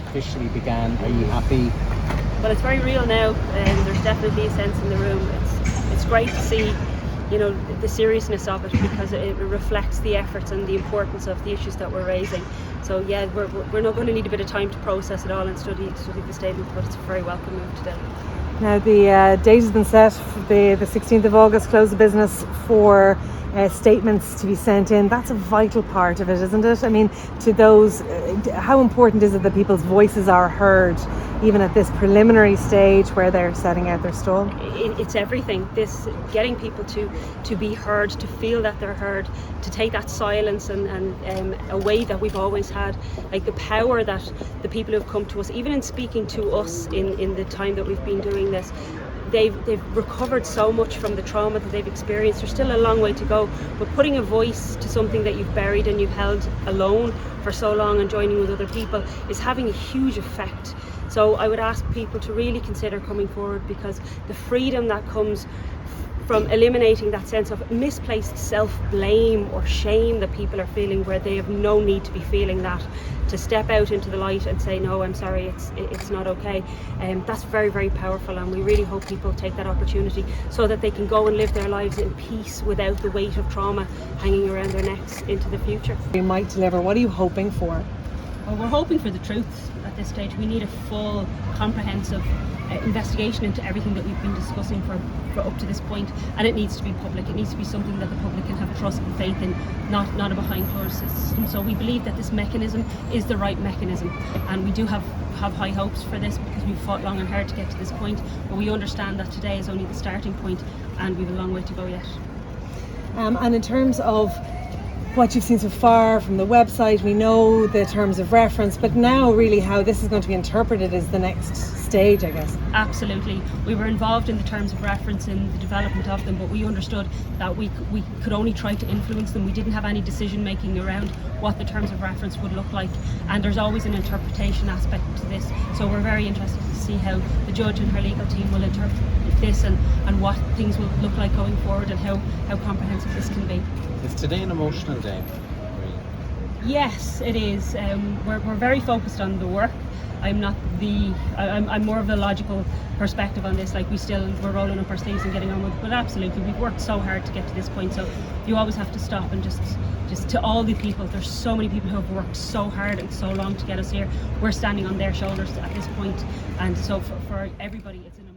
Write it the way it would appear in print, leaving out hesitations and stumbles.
officially began. Are you happy? Well, it's very real now, and there's definitely a sense in the room. It's great to see, the seriousness of it, because it reflects the efforts and the importance of the issues that we're raising. So yeah, we're not going to need a bit of time to process it all and study the statement, but it's a very welcome move today. Now the date has been set for the 16th of August, close of business for statements to be sent in. That's a vital part of it, isn't it? I mean, to those, how important is it that people's voices are heard, even at this preliminary stage where they're setting out their stall? It's everything. This getting people to be heard, to feel that they're heard, to take that silence and a way that we've always had, like the power that the people who've come to us, even in speaking to us in the time that we've been doing this, they've recovered so much from the trauma that they've experienced. There's still a long way to go, but putting a voice to something that you've buried and you've held alone for so long and joining with other people is having a huge effect. So I would ask people to really consider coming forward, because the freedom that comes from eliminating that sense of misplaced self-blame or shame that people are feeling, where they have no need to be feeling that, to step out into the light and say, no, I'm sorry, it's not okay. That's very, very powerful, and we really hope people take that opportunity so that they can go and live their lives in peace without the weight of trauma hanging around their necks into the future. You might deliver. What are you hoping for? Well, we're hoping for the truth at this stage. We need a full, comprehensive investigation into everything that we've been discussing for up to this point, and it needs to be public. It needs to be something that the public can have trust and faith in, not a behind closed system. So we believe that this mechanism is the right mechanism, and we do have high hopes for this, because we've fought long and hard to get to this point, but we understand that today is only the starting point and we've a long way to go yet. And in terms of what you've seen so far from the website, we know the terms of reference, but now really how this is going to be interpreted is the next stage, I guess. Absolutely. We were involved in the terms of reference in the development of them, but we understood that we could only try to influence them. We didn't have any decision making around what the terms of reference would look like, and there's always an interpretation aspect to this. So we're very interested to see how the judge and her legal team will interpret this, and what things will look like going forward, and how comprehensive this can be. Is today an emotional day? Yes, it is. We're very focused on the work. I'm more of a logical perspective on this. Like we're rolling up our sleeves and getting on with it. But absolutely, we've worked so hard to get to this point. So you always have to stop and just to all the people. There's so many people who have worked so hard and so long to get us here. We're standing on their shoulders at this point, and so for everybody, it's an